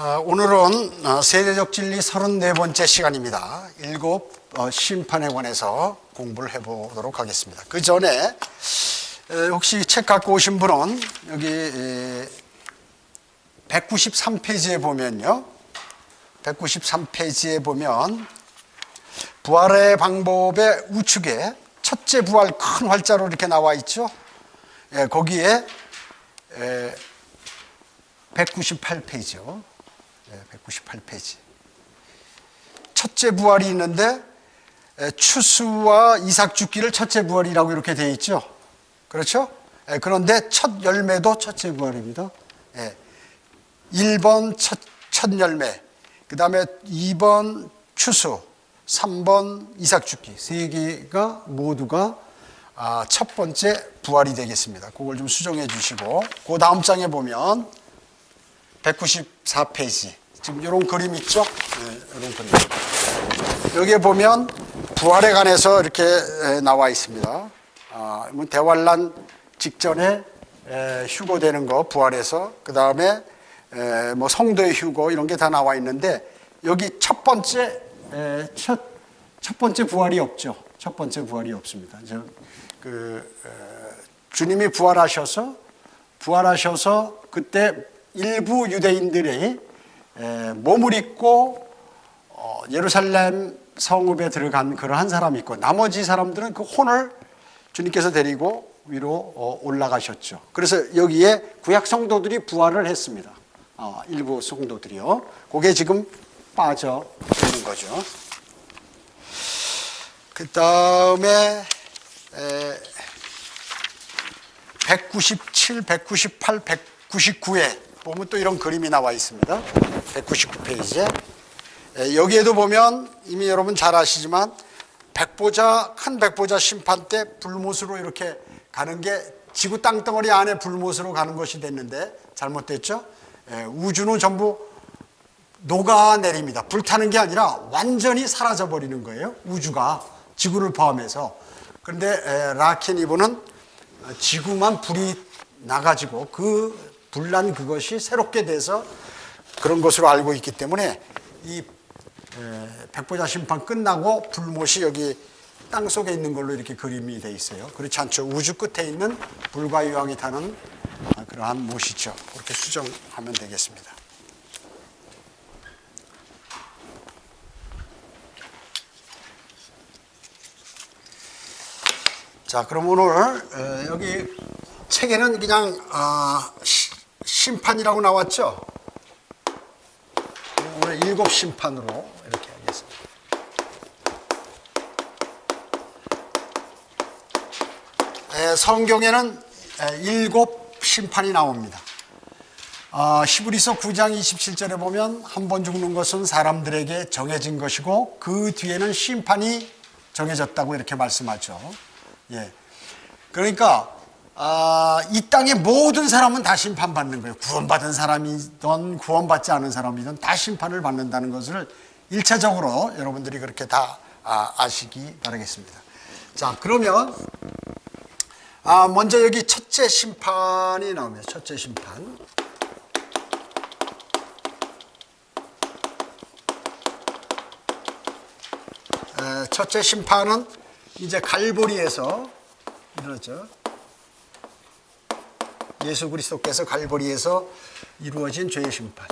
오늘은 세대적 진리 34번째 시간입니다. 일곱 심판에 관해서 공부를 해보도록 하겠습니다. 그 전에 혹시 책 갖고 오신 분은 여기 193페이지에 보면요, 193페이지에 보면 부활의 방법의 우측에 첫째 부활 큰 활자로 이렇게 나와 있죠. 거기에 198페이지요. 198페이지. 첫째 부활이 있는데 추수와 이삭 죽기를 첫째 부활이라고 이렇게 되어 있죠. 그렇죠? 그런데 첫 열매도 첫째 부활입니다. 1번 첫 열매, 그 다음에 2번 추수, 3번 이삭 죽기, 세 개가 모두가 첫 번째 부활이 되겠습니다. 그걸 좀 수정해 주시고, 그 다음 장에 보면 194페이지. 지금 이런 그림 있죠? 이런 그림. 여기에 보면 부활에 관해서 이렇게 나와 있습니다. 대환란 직전에 휴거되는 거, 부활해서. 그 다음에 뭐 성도의 휴거, 이런 게 다 나와 있는데, 여기 첫 번째 부활이 없죠. 첫 번째 부활이 없습니다. 주님이 부활하셔서 그때 일부 유대인들이 몸을 입고 예루살렘 성읍에 들어간 그러한 사람이 있고, 나머지 사람들은 그 혼을 주님께서 데리고 위로 올라가셨죠. 그래서 여기에 구약 성도들이 부활을 했습니다. 일부 성도들이요. 그게 지금 빠져 있는 거죠. 그 다음에 197, 198, 199에 보면 또 이런 그림이 나와 있습니다. 199페이지에. 여기에도 보면 이미 여러분 잘 아시지만 큰 백보자 심판 때 불못으로 이렇게 가는 게 지구 땅덩어리 안에 불못으로 가는 것이 됐는데 잘못됐죠. 우주는 전부 녹아내립니다. 불타는 게 아니라 완전히 사라져버리는 거예요. 우주가 지구를 포함해서. 그런데 라켄 이브는 지구만 불이 나가지고 그 불난 그것이 새롭게 돼서 그런 것으로 알고 있기 때문에 이 백보자 심판 끝나고 불못이 여기 땅 속에 있는 걸로 이렇게 그림이 돼 있어요. 그렇지 않죠. 우주 끝에 있는 불과 유황이 타는 그러한 못이죠. 그렇게 수정하면 되겠습니다. 자, 그럼 오늘 여기 책에는 그냥 심판이라고 나왔죠. 오늘 7 심판으로 이렇게 하겠습니다. 성경에는 7 심판이 나옵니다. 히브리서 9장 27절에 보면 한 번 죽는 것은 사람들에게 정해진 것이고 그 뒤에는 심판이 정해졌다고 이렇게 말씀하죠. 그러니까 이 땅의 모든 사람은 다 심판받는 거예요. 구원받은 사람이든 구원받지 않은 사람이든 다 심판을 받는다는 것을 1차적으로 여러분들이 그렇게 다 아시기 바라겠습니다. 자, 그러면 먼저 여기 첫째 심판이 나옵니다. 첫째 심판. 첫째 심판은 이제 갈보리에서 이루어져. 예수 그리스도께서 갈보리에서 이루어진 죄의 심판.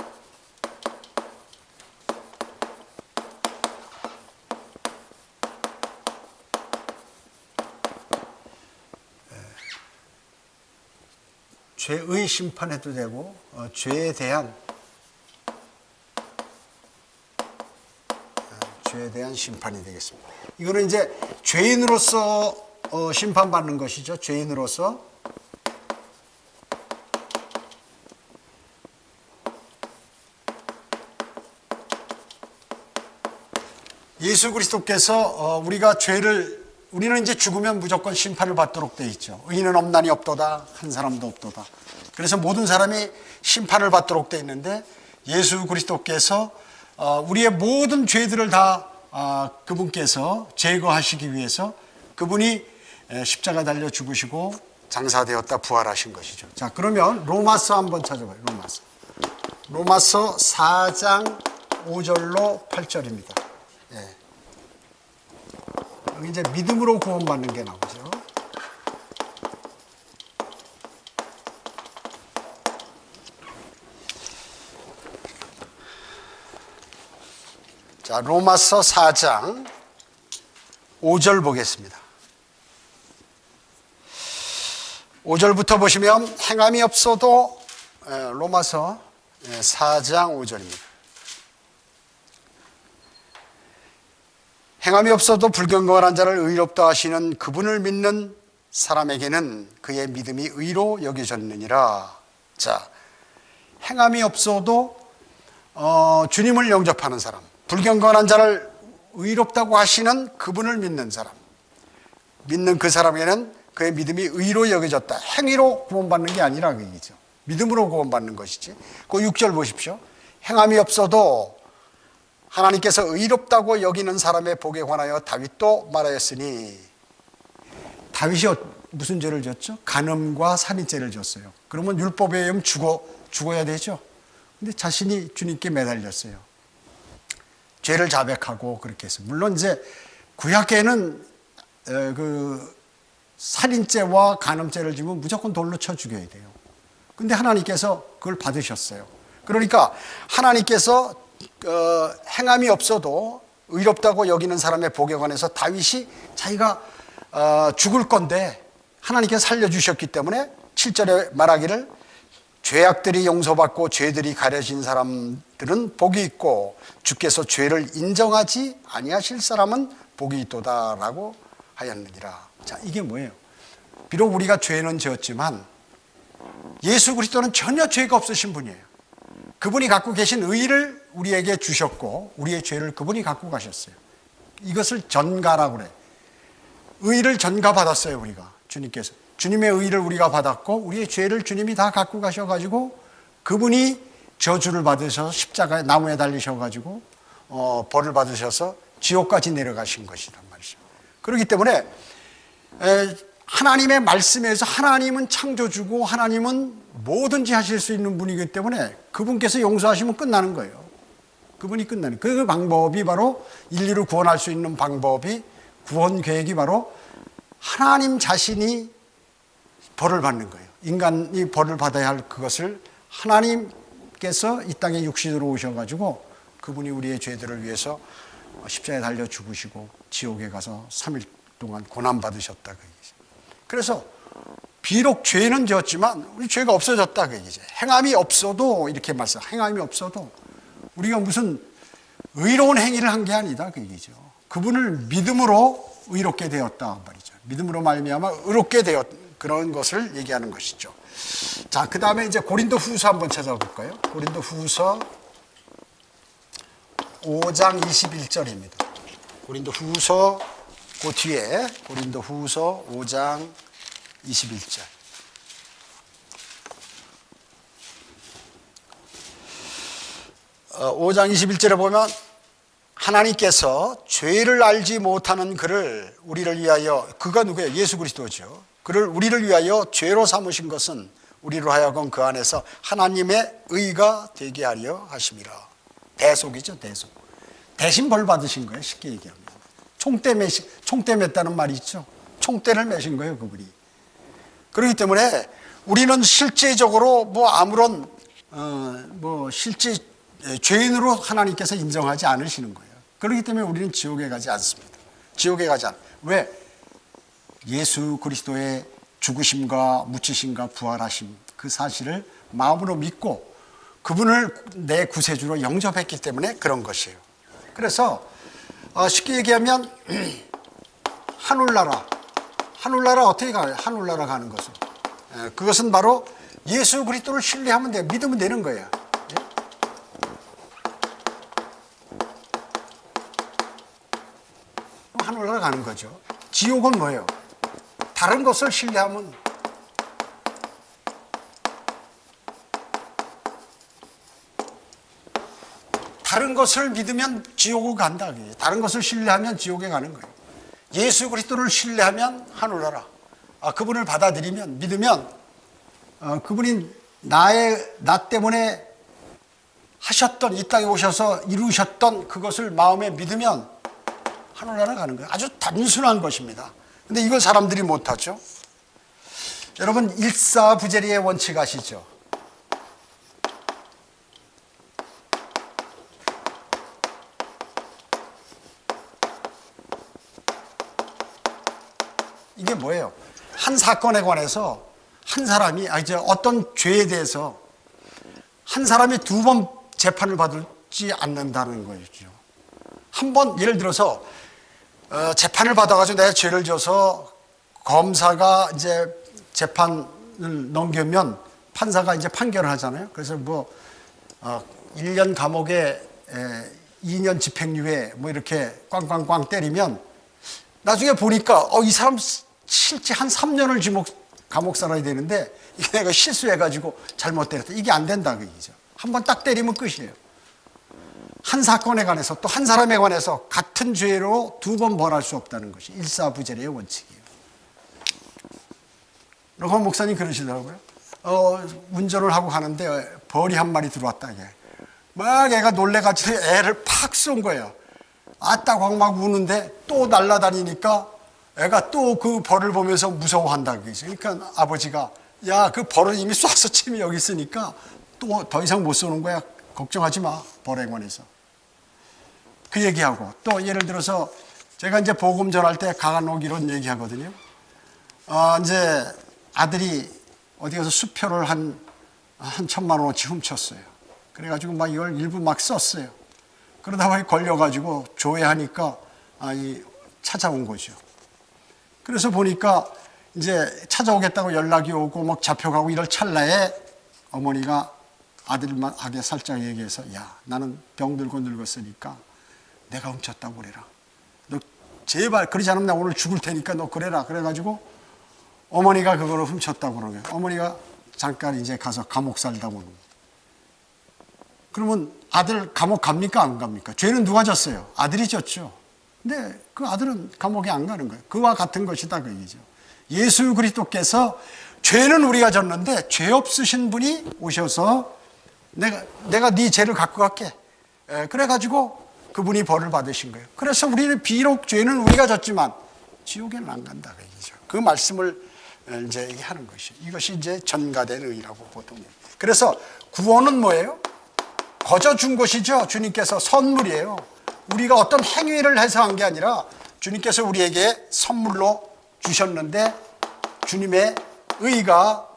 죄의 심판해도 되고 죄에 대한 심판이 되겠습니다. 이거는 이제 죄인으로서 심판받는 것이죠. 죄인으로서. 예수 그리스도께서 우리는 이제 죽으면 무조건 심판을 받도록 되어 있죠. 의인은 없나니 없도다, 한 사람도 없도다. 그래서 모든 사람이 심판을 받도록 되어 있는데 예수 그리스도께서 우리의 모든 죄들을 다 그분께서 제거하시기 위해서 그분이 십자가 달려 죽으시고 장사되었다 부활하신 것이죠. 자, 그러면 로마서 한번 찾아봐요. 로마서 4장 5절로 8절입니다. 예. 여기 이제 믿음으로 구원받는 게 나오죠. 자, 로마서 4장 5절 보겠습니다. 5절부터 보시면 행함이 없어도 로마서 4장 5절입니다. 행함이 없어도 불경건한 자를 의롭다 하시는 그분을 믿는 사람에게는 그의 믿음이 의로 여겨졌느니라. 자, 행함이 없어도 주님을 영접하는 사람, 불경건한 자를 의롭다고 하시는 그분을 믿는 사람, 믿는 그 사람에게는 그의 믿음이 의로 여겨졌다. 행위로 구원받는 게 아니라 그 얘기죠. 믿음으로 구원받는 것이지. 그 6절 보십시오. 행함이 없어도 하나님께서 의롭다고 여기는 사람의 복에 관하여 다윗도 말하였으니, 다윗이 무슨 죄를 졌죠? 간음과 살인죄를 졌어요. 그러면 율법에 의하면 죽어야 되죠. 근데 자신이 주님께 매달렸어요. 죄를 자백하고 그렇게 했어요. 물론 이제 구약에는 그 살인죄와 간음죄를 지면 무조건 돌로 쳐 죽여야 돼요. 근데 하나님께서 그걸 받으셨어요. 그러니까 하나님께서 행함이 없어도 의롭다고 여기는 사람의 복에 관해서 다윗이 자기가 죽을 건데 하나님께서 살려주셨기 때문에 7절에 말하기를 죄악들이 용서받고 죄들이 가려진 사람들은 복이 있고 주께서 죄를 인정하지 아니하실 사람은 복이 있도다라고 하였느니라. 자, 이게 뭐예요? 비록 우리가 죄는 지었지만 예수 그리스도는 전혀 죄가 없으신 분이에요. 그분이 갖고 계신 의를 우리에게 주셨고 우리의 죄를 그분이 갖고 가셨어요. 이것을 전가라고 그래. 의를 전가받았어요. 우리가 주님께서 주님의 의를 우리가 받았고 우리의 죄를 주님이 다 갖고 가셔가지고 그분이 저주를 받으셔서 십자가에 나무에 달리셔가지고 벌을 받으셔서 지옥까지 내려가신 것이란 말이죠. 그렇기 때문에 하나님의 말씀에 의해서 하나님은 창조주고 하나님은 뭐든지 하실 수 있는 분이기 때문에 그분께서 용서하시면 끝나는 거예요. 그분이 끝나는 그 방법이 바로 인류를 구원할 수 있는 방법이 구원 계획이 바로 하나님 자신이 벌을 받는 거예요. 인간이 벌을 받아야 할 그것을 하나님께서 이 땅에 육신으로 오셔가지고 그분이 우리의 죄들을 위해서 십자가에 달려 죽으시고 지옥에 가서 3일 동안 고난받으셨다 그 얘기죠. 그래서 비록 죄는 지었지만 우리 죄가 없어졌다 그 얘기죠. 행함이 없어도 이렇게 말씀, 행함이 없어도 우리가 무슨 의로운 행위를 한 게 아니다 그 얘기죠. 그분을 믿음으로 의롭게 되었다 말이죠. 믿음으로 말미암아 의롭게 되었 그런 것을 얘기하는 것이죠. 자, 그 다음에 이제 고린도 후서 한번 찾아볼까요? 고린도 후서 5장 21절입니다. 고린도 후서 그 뒤에 고린도 후서 5장 21절. 어, 5장 21절에 보면 하나님께서 죄를 알지 못하는 그를 우리를 위하여, 그가 누구예요? 예수 그리스도죠. 그를 우리를 위하여 죄로 삼으신 것은 우리로 하여금 그 안에서 하나님의 의가 되게 하려 하심이라. 대속이죠, 대속. 대신 벌 받으신 거예요, 쉽게 얘기하면. 총대 맸다는 말이 있죠. 총대를 매신 거예요, 그분이. 그렇기 때문에 우리는 실제적으로 뭐 아무런 실제 죄인으로 하나님께서 인정하지 않으시는 거예요. 그렇기 때문에 우리는 지옥에 가지 않습니다. 지옥에 가지 않아요. 왜? 예수 그리스도의 죽으심과 묻히심과 부활하심 그 사실을 마음으로 믿고 그분을 내 구세주로 영접했기 때문에 그런 것이에요. 그래서 쉽게 얘기하면 하늘나라 어떻게 가요? 하늘나라 가는 것은 그것은 바로 예수 그리스도를 신뢰하면 돼요. 믿으면 되는 거예요. 하늘나라 가는 거죠. 지옥은 뭐예요? 다른 것을 신뢰하면 다른 것을 믿으면 지옥을 간다. 다른 것을 신뢰하면 지옥에 가는 거예요. 예수 그리스도를 신뢰하면 하늘나라. 그분을 받아들이면 믿으면 그분이 나 때문에 하셨던, 이 땅에 오셔서 이루셨던 그것을 마음에 믿으면 하늘나라 가는 거예요. 아주 단순한 것입니다. 근데 이걸 사람들이 못하죠. 여러분, 일사부재리의 원칙 아시죠? 이게 뭐예요? 한 사건에 관해서 한 사람이, 이제 어떤 죄에 대해서 한 사람이 두 번 재판을 받지 않는다는 거죠. 한 번, 예를 들어서 재판을 받아가지고 내가 죄를 져서 검사가 이제 재판을 넘기면 판사가 이제 판결을 하잖아요. 그래서 1년 감옥에 2년 집행유예 뭐 이렇게 꽝꽝꽝 때리면 나중에 보니까 이 사람 실제 한 3년을 감옥 살아야 되는데 이게 내가 실수해가지고 잘못 때렸다. 이게 안 된다 그 얘기죠. 한 번 딱 때리면 끝이에요. 한 사건에 관해서 또 한 사람에 관해서 같은 죄로 두 번 벌할 수 없다는 것이 일사부재리의 원칙이에요. 로건 목사님 그러시더라고요. 운전을 하고 가는데 벌이 한 마리 들어왔다. 막 애가 놀래가지고 애를 팍 쏜 거예요. 아따고 막 우는데 또 날아다니니까 애가 또 그 벌을 보면서 무서워한다. 그러니까 아버지가 야, 그 벌은 이미 쏴서 침이 여기 있으니까 또 더 이상 못 쏘는 거야. 걱정하지 마. 벌에 관해서. 그 얘기하고 또 예를 들어서 제가 이제 복음 전할 때 간혹 이런 얘기하거든요. 이제 아들이 어디 가서 수표를 한 1,000만 원어치 훔쳤어요. 그래가지고 막 이걸 일부 막 썼어요. 그러다 보니 걸려가지고 조회하니까 찾아온 거죠. 그래서 보니까 이제 찾아오겠다고 연락이 오고 막 잡혀가고 이럴 찰나에 어머니가 아들만하게 살짝 얘기해서 야, 나는 병들고 늙었으니까 내가 훔쳤다고 그래라. 너 제발 그러지 않으면 나 오늘 죽을 테니까 너 그래라. 그래가지고 어머니가 그거를 훔쳤다고 그러는 거예요. 어머니가 잠깐 이제 가서 감옥 살다 보는 거예요. 그러면 아들 감옥 갑니까 안 갑니까? 죄는 누가 졌어요? 아들이 졌죠. 근데 그 아들은 감옥에 안 가는 거예요. 그와 같은 것이다 그 얘기죠. 예수 그리스도께서 죄는 우리가 졌는데 죄 없으신 분이 오셔서 내가 네 죄를 갖고 갈게. 그래가지고 그분이 벌을 받으신 거예요. 그래서 우리는 비록 죄는 우리가 졌지만 지옥에는 안 간다 그 얘기죠. 그 말씀을 이제 얘기하는 것이죠. 이것이 이제 전가된 의라고 보통. 그래서 구원은 뭐예요? 거저 준 것이죠. 주님께서 선물이에요. 우리가 어떤 행위를 해서 한 게 아니라 주님께서 우리에게 선물로 주셨는데 주님의 의가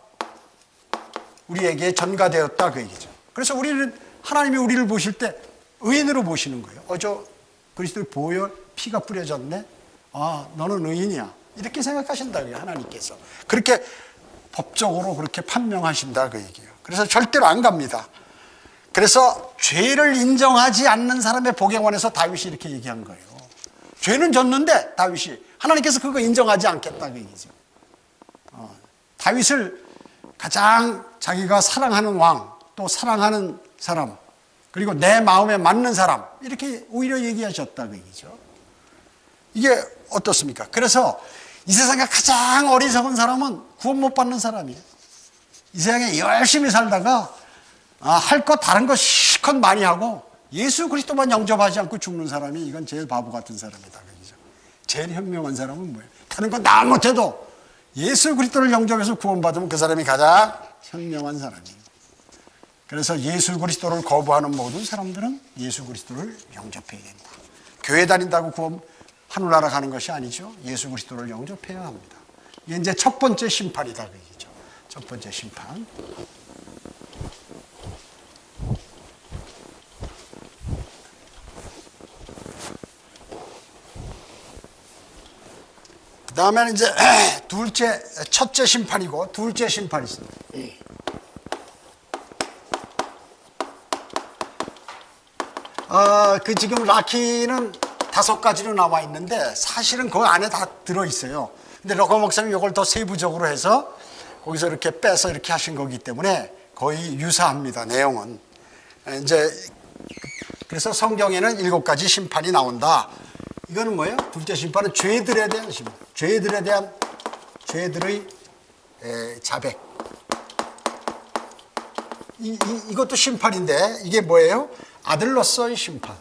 우리에게 전가되었다 그 얘기죠. 그래서 우리는 하나님이 우리를 보실 때 의인으로 보시는 거예요. 저 그리스도의 보혈 피가 뿌려졌네. 너는 의인이야. 이렇게 생각하신다고요. 하나님께서 그렇게 법적으로 그렇게 판명하신다 그 얘기예요. 그래서 절대로 안 갑니다. 그래서 죄를 인정하지 않는 사람의 복에 관해서 다윗이 이렇게 얘기한 거예요. 죄는 졌는데 다윗이 하나님께서 그거 인정하지 않겠다 그 얘기죠. 다윗을 가장 자기가 사랑하는 왕, 또 사랑하는 사람, 그리고 내 마음에 맞는 사람 이렇게 오히려 얘기하셨다 그 얘기죠. 이게 어떻습니까? 그래서 이 세상에 가장 어리석은 사람은 구원 못 받는 사람이에요. 이 세상에 열심히 살다가 할 것 다른 거 실컷 많이 하고 예수 그리스도만 영접하지 않고 죽는 사람이 이건 제일 바보 같은 사람이다. 그죠? 제일 현명한 사람은 뭐예요? 다른 건 다 못해도 예수 그리스도를 영접해서 구원받으면 그 사람이 가장 현명한 사람이에요. 그래서 예수 그리스도를 거부하는 모든 사람들은 예수 그리스도를 영접해야 된다. 교회 다닌다고 구원 하늘나라 가는 것이 아니죠. 예수 그리스도를 영접해야 합니다. 이게 이제 첫 번째 심판이다 그 얘기죠. 첫 번째 심판. 그 다음에는 이제 첫째 심판이고 둘째 심판이 있습니다. 지금 라키는 5가지로 나와 있는데 사실은 그 안에 다 들어있어요. 근데 로건 목사님 이걸 더 세부적으로 해서 거기서 이렇게 빼서 이렇게 하신 거기 때문에 거의 유사합니다. 내용은. 그래서 성경에는 7가지 심판이 나온다. 이거는 뭐예요? 둘째 심판은 죄들에 대한 심판. 죄들의 자백. 이것도 심판인데 이게 뭐예요? 아들로서의 심판.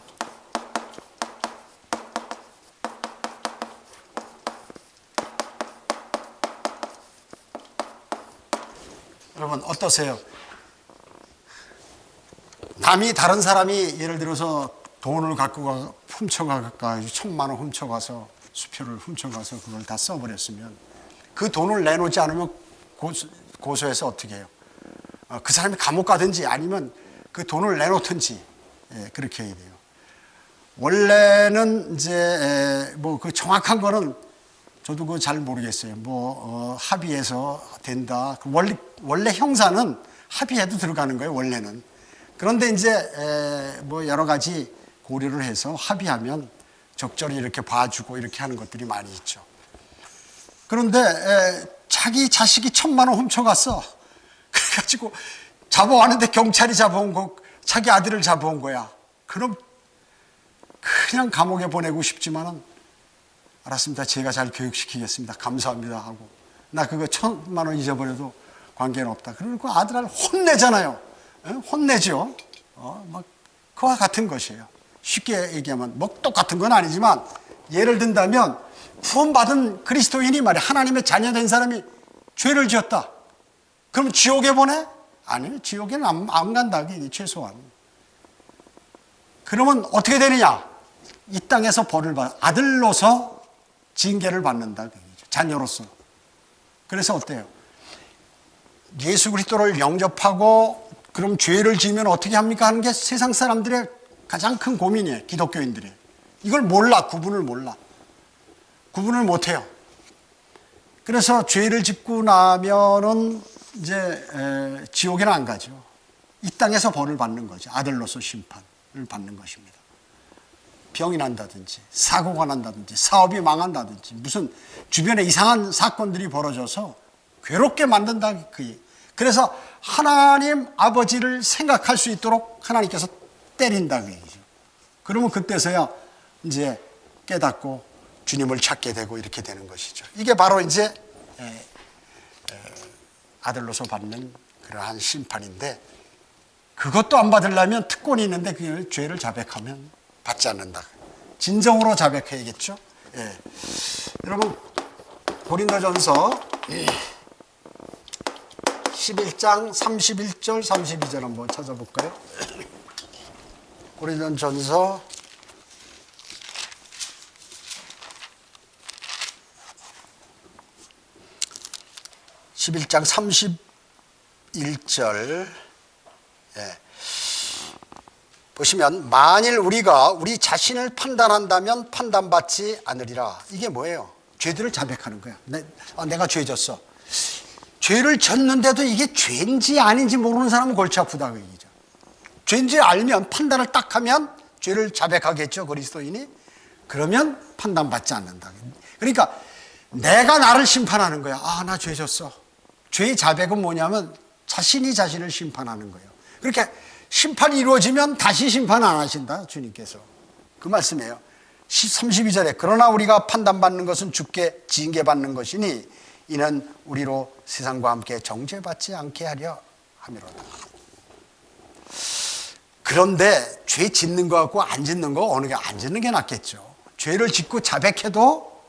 여러분 어떠세요? 다른 사람이 예를 들어서 돈을 갖고 훔쳐가서 1,000만 원 훔쳐가서 수표를 훔쳐가서 그걸 다 써버렸으면 그 돈을 내놓지 않으면 고소해서 어떻게 해요? 그 사람이 감옥 가든지 아니면 그 돈을 내놓든지 그렇게 해야 돼요. 원래는 이제 뭐 그 정확한 거는 저도 그거 잘 모르겠어요. 합의해서 된다. 원래 형사는 합의해도 들어가는 거예요. 원래는. 그런데 이제 뭐 여러 가지 고려를 해서 합의하면 적절히 이렇게 봐주고 이렇게 하는 것들이 많이 있죠. 그런데 자기 자식이 1,000만 원 훔쳐갔어. 그래가지고 잡아왔는데 경찰이 잡아온 거, 자기 아들을 잡아온 거야. 그럼 그냥 감옥에 보내고 싶지만은 알았습니다. 제가 잘 교육시키겠습니다. 감사합니다 하고 나 그거 1,000만 원 잊어버려도 관계는 없다. 그러고 아들을 혼내잖아요. 혼내죠. 막 그와 같은 것이에요. 쉽게 얘기하면 뭐 똑같은 건 아니지만 예를 든다면 구원받은 그리스도인이 말이야 하나님의 자녀된 사람이 죄를 지었다. 그럼 지옥에 보내? 아니, 지옥에는 안 간다. 최소한. 그러면 어떻게 되느냐? 이 땅에서 벌을 받아 아들로서 징계를 받는다. 자녀로서. 그래서 어때요? 예수 그리스도를 영접하고 그럼 죄를 지으면 어떻게 합니까? 하는 게 세상 사람들의 가장 큰 고민이에요. 기독교인들이. 이걸 몰라. 구분을 몰라. 구분을 못해요. 그래서 죄를 짓고 나면은 이제 지옥에는 안 가죠. 이 땅에서 벌을 받는 거죠. 아들로서 심판을 받는 것입니다. 병이 난다든지 사고가 난다든지 사업이 망한다든지 무슨 주변에 이상한 사건들이 벌어져서 괴롭게 만든다. 그래서 하나님 아버지를 생각할 수 있도록 하나님께서 때린다. 그러면 그때서야 이제 깨닫고 주님을 찾게 되고 이렇게 되는 것이죠. 이게 바로 이제 아들로서 받는 그러한 심판인데 그것도 안 받으려면 특권이 있는데 그 죄를 자백하면 받지 않는다. 진정으로 자백해야겠죠. 여러분 고린도전서 11장 31절 32절 한번 찾아볼까요? 고린도전서 11장 31절 보시면 만일 우리가 우리 자신을 판단한다면 판단받지 않으리라. 이게 뭐예요? 죄들을 자백하는 거야. 내가 죄 졌어. 죄를 졌는데도 이게 죄인지 아닌지 모르는 사람은 골치 아프다 그 얘기죠. 죄인지 알면 판단을 딱 하면 죄를 자백하겠죠. 그리스도인이. 그러면 판단받지 않는다. 그러니까 내가 나를 심판하는 거야. 나 죄 졌어. 죄의 자백은 뭐냐면 자신이 자신을 심판하는 거예요. 그렇게 심판이 이루어지면 다시 심판 안 하신다. 주님께서. 그 말씀이에요. 32절에 그러나 우리가 판단받는 것은 주께 징계받는 것이니 이는 우리로 세상과 함께 정죄받지 않게 하려 함이로다. 그런데 죄 짓는 거 같고 안 짓는 거 어느 게 안 짓는 게 낫겠죠. 죄를 짓고 자백해도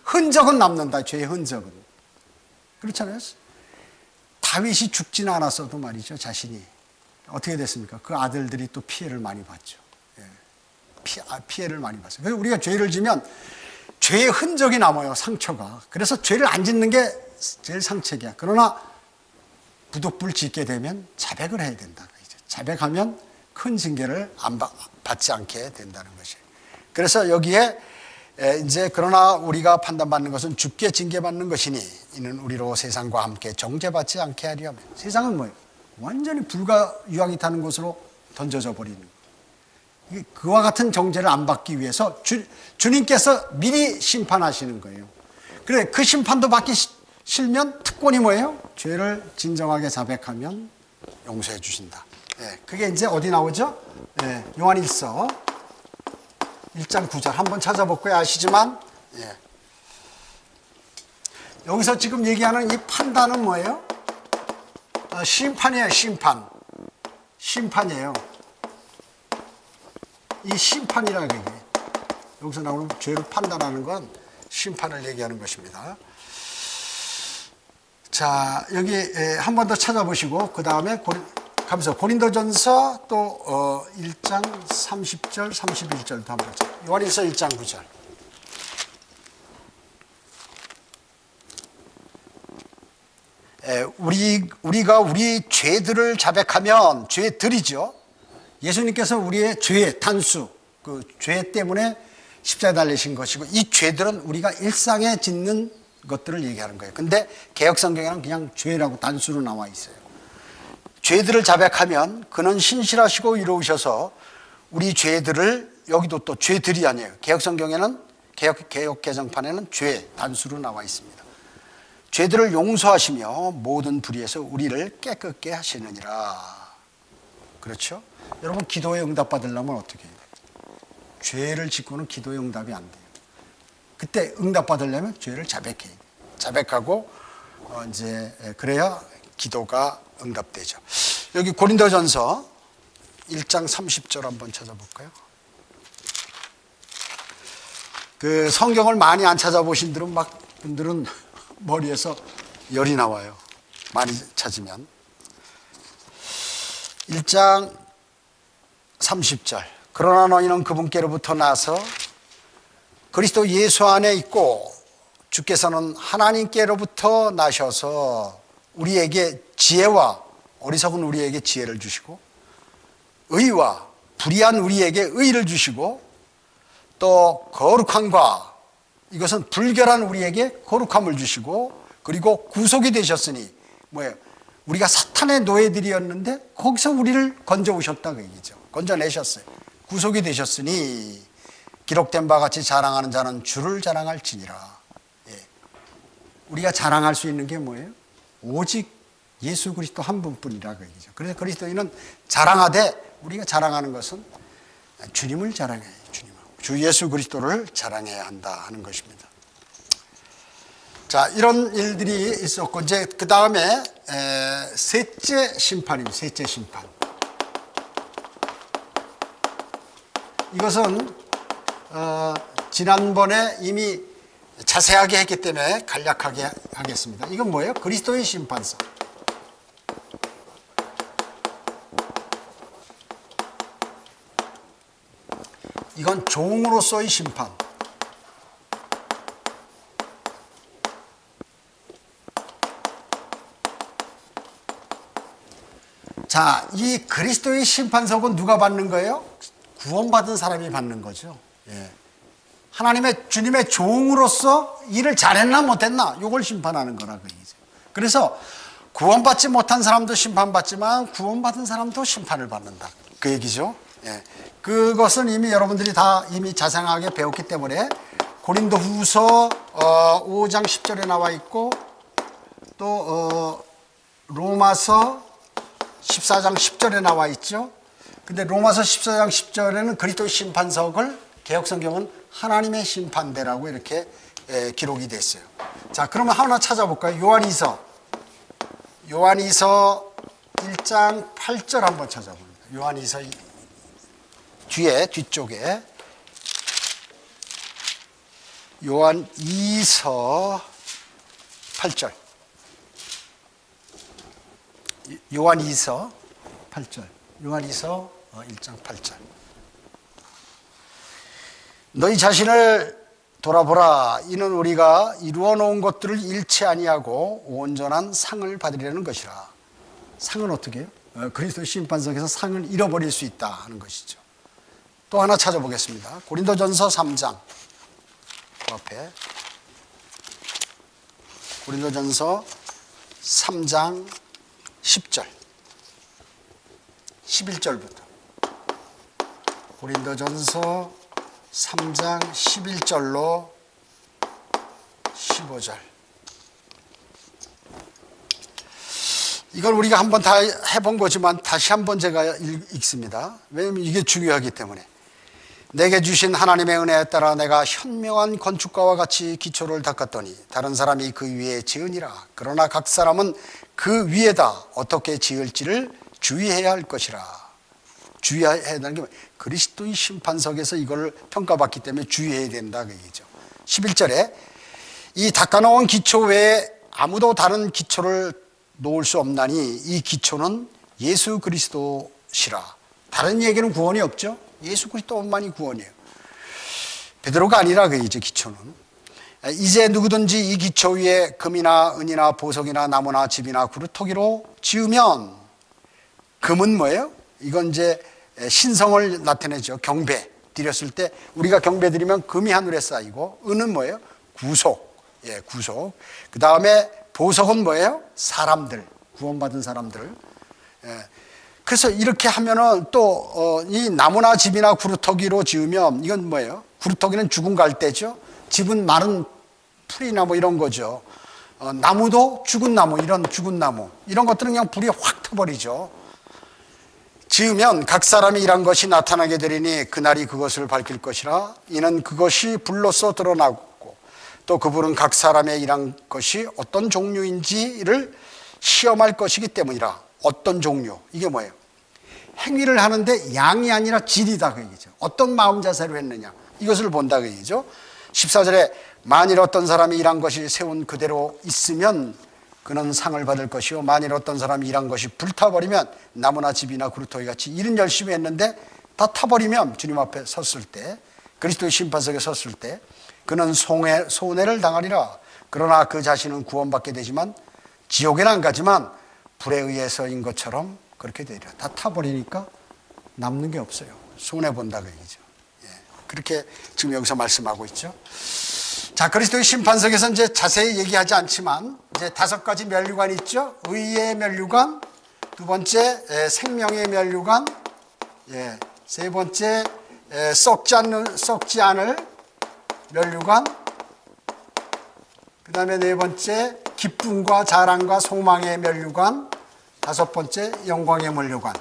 흔적은 남는다. 죄의 흔적은. 그렇잖아요. 다윗이 죽지는 않았어도 말이죠. 자신이. 어떻게 됐습니까? 그 아들들이 또 피해를 많이 봤죠. 피해를 많이 봤어요. 그래서 우리가 죄를 지면 죄의 흔적이 남아요. 상처가. 그래서 죄를 안 짓는 게 제일 상책이야. 그러나 부득불 짓게 되면 자백을 해야 된다. 자백하면 큰 징계를 받지 않게 된다는 것이에요. 그래서 여기에 이제 그러나 우리가 판단받는 것은 주께 징계받는 것이니 이는 우리로 세상과 함께 정죄받지 않게 하려 하면. 세상은 뭐예요? 완전히 불과 유황이 타는 곳으로 던져져 버리는 거예요. 그와 같은 정죄를 안 받기 위해서 주님께서 미리 심판하시는 거예요. 그래 그 심판도 받기 싫으면 특권이 뭐예요? 죄를 진정하게 자백하면 용서해 주신다. 그게 이제 어디 나오죠? 요한일서 1장 9절 한번 찾아볼까요? 아시지만 여기서 지금 얘기하는 이 판단은 뭐예요? 심판이에요. 심판. 심판이에요. 이 심판이라 그게. 여기서 나오는 죄를 판단하는 건 심판을 얘기하는 것입니다. 자, 여기 한 번 더 찾아보시고 그 다음에 가면서 고린도전서 또 1장 30절, 31절도 한번 찾아보세요. 요한일서 1장 9절. 우리가 우리 죄들을 자백하면, 죄들이죠. 예수님께서 우리의 죄의 단수, 그 죄 때문에 십자가에 달리신 것이고, 이 죄들은 우리가 일상에 짓는 것들을 얘기하는 거예요. 근데 개역성경에는 그냥 죄라고 단수로 나와 있어요. 죄들을 자백하면 그는 신실하시고 이로우셔서 우리 죄들을, 여기도 또 죄들이 아니에요. 개역성경에는, 개역 개정판에는 죄 단수로 나와 있습니다. 죄들을 용서하시며 모든 불의에서 우리를 깨끗게 하시느니라. 그렇죠? 여러분, 기도에 응답받으려면 어떻게 해요? 죄를 짓고는 기도에 응답이 안 돼요. 그때 응답받으려면 죄를 자백해야 돼요. 자백하고 이제 그래야 기도가 응답되죠. 여기 고린도전서 1장 30절 한번 찾아볼까요? 그 성경을 많이 안 찾아보신 분들은 머리에서 열이 나와요. 많이 찾으면. 1장 30절. 그러나 너희는 그분께로부터 나서 그리스도 예수 안에 있고 주께서는 하나님께로부터 나셔서 우리에게 지혜와, 어리석은 우리에게 지혜를 주시고 의와 불의한 우리에게 의를 주시고 또 거룩함과, 이것은 불결한 우리에게 거룩함을 주시고, 그리고 구속이 되셨으니 뭐예요? 우리가 사탄의 노예들이었는데 거기서 우리를 건져오셨다 그 얘기죠. 건져내셨어요. 구속이 되셨으니 기록된 바와 같이 자랑하는 자는 주를 자랑할지니라. 예. 우리가 자랑할 수 있는 게 뭐예요? 오직 예수 그리스도 한 분뿐이라 그 얘기죠. 그래서 그리스도인은 자랑하되, 우리가 자랑하는 것은 주님을 자랑해요. 주님을. 주 예수 그리스도를 자랑해야 한다 하는 것입니다. 자, 이런 일들이 있었고, 이제 그 다음에 셋째 심판입니다. 셋째 심판. 이것은 지난번에 이미 자세하게 했기 때문에 간략하게 하겠습니다. 이건 뭐예요? 그리스도의 심판서. 이건 종으로서의 심판. 자, 이 그리스도의 심판석은 누가 받는 거예요? 구원받은 사람이 받는 거죠. 예. 하나님의, 주님의 종으로서 일을 잘했나 못했나, 이걸 심판하는 거라 그 얘기죠. 그래서 구원받지 못한 사람도 심판받지만 구원받은 사람도 심판을 받는다 그 얘기죠. 예. 그것은 이미 여러분들이 다 이미 자세하게 배웠기 때문에 고린도후서 5장 10절에 나와 있고, 또 로마서 14장 10절에 나와 있죠. 근데 로마서 14장 10절에는 그리스도의 심판석을 개역성경은 하나님의 심판대라고 이렇게 기록이 됐어요. 자, 그러면 하나 찾아볼까요? 요한이서 1장 8절 한번 찾아봅니다. 요한이서 뒤쪽에 요한이서 8절. 요한이서 8절. 요한이서 1장 8절. 너희 자신을 돌아보라. 이는 우리가 이루어 놓은 것들을 잃지 아니하고 온전한 상을 받으려는 것이라. 상은 어떻게 해요? 그리스도 심판석에서 상을 잃어버릴 수 있다 하는 것이죠. 또 하나 찾아보겠습니다. 고린도전서 3장. 그 앞에 고린도전서 3장 10절. 11절부터. 고린도전서 3장 11절로 15절. 이걸 우리가 한번 다 해본 거지만 다시 한번 제가 읽습니다. 왜냐하면 이게 중요하기 때문에. 내게 주신 하나님의 은혜에 따라 내가 현명한 건축가와 같이 기초를 닦았더니 다른 사람이 그 위에 지으니라. 그러나 각 사람은 그 위에다 어떻게 지을지를 주의해야 할 것이라. 주의해야 한다는 게 그리스도의 심판석에서 이걸 평가받기 때문에 주의해야 된다 그 얘기죠. 11절에 이 닦아놓은 기초 외에 아무도 다른 기초를 놓을 수 없나니 이 기초는 예수 그리스도시라. 다른 얘기는 구원이 없죠. 예수 그리스도만이 구원이에요. 베드로가 아니라 그 이제 기초는. 이제 누구든지 이 기초 위에 금이나 은이나 보석이나 나무나 집이나 구루터기로 지으면, 금은 뭐예요? 이건 이제 신성을 나타내죠. 경배 드렸을 때 우리가 경배 드리면 금이 하늘에 쌓이고, 은은 뭐예요? 구속. 예, 구속. 그 다음에 보석은 뭐예요? 사람들, 구원받은 사람들. 예. 그래서 이렇게 하면은 또 이 나무나 집이나 구루터기로 지으면, 이건 뭐예요? 구루터기는 죽은 갈대죠. 집은 마른 풀이나 뭐 이런 거죠. 나무도 죽은 나무, 이런 죽은 나무, 이런 것들은 그냥 불이 확 타버리죠. 지으면 각 사람이 일한 것이 나타나게 되리니 그날이 그것을 밝힐 것이라. 이는 그것이 불로써 드러나고 또 그분은 각 사람의 일한 것이 어떤 종류인지를 시험할 것이기 때문이라. 어떤 종류, 이게 뭐예요? 행위를 하는데 양이 아니라 질이다 그 얘기죠. 어떤 마음 자세로 했느냐, 이것을 본다 그 얘기죠. 14절에 만일 어떤 사람이 일한 것이 세운 그대로 있으면 그는 상을 받을 것이요, 만일 어떤 사람이 일한 것이 불타버리면 나무나 집이나 구루터기 같이 일은 열심히 했는데 다 타버리면 주님 앞에 섰을 때, 그리스도의 심판석에 섰을 때 그는 손해를 당하리라. 그러나 그 자신은 구원받게 되지만 지옥에는 안 가지만 불에 의해서인 것처럼 그렇게 되리라. 다 타버리니까 남는 게 없어요. 손해본다 그 얘기죠. 예, 그렇게 지금 여기서 말씀하고 있죠. 자, 그리스도의 심판석에서 이제 자세히 얘기하지 않지만 이제 5가지 면류관이 있죠. 의의 면류관, 두 번째 생명의 면류관, 예, 세 번째 썩지 않을 면류관, 그 다음에 네 번째 기쁨과 자랑과 소망의 면류관, 다섯 번째 영광의 면류관.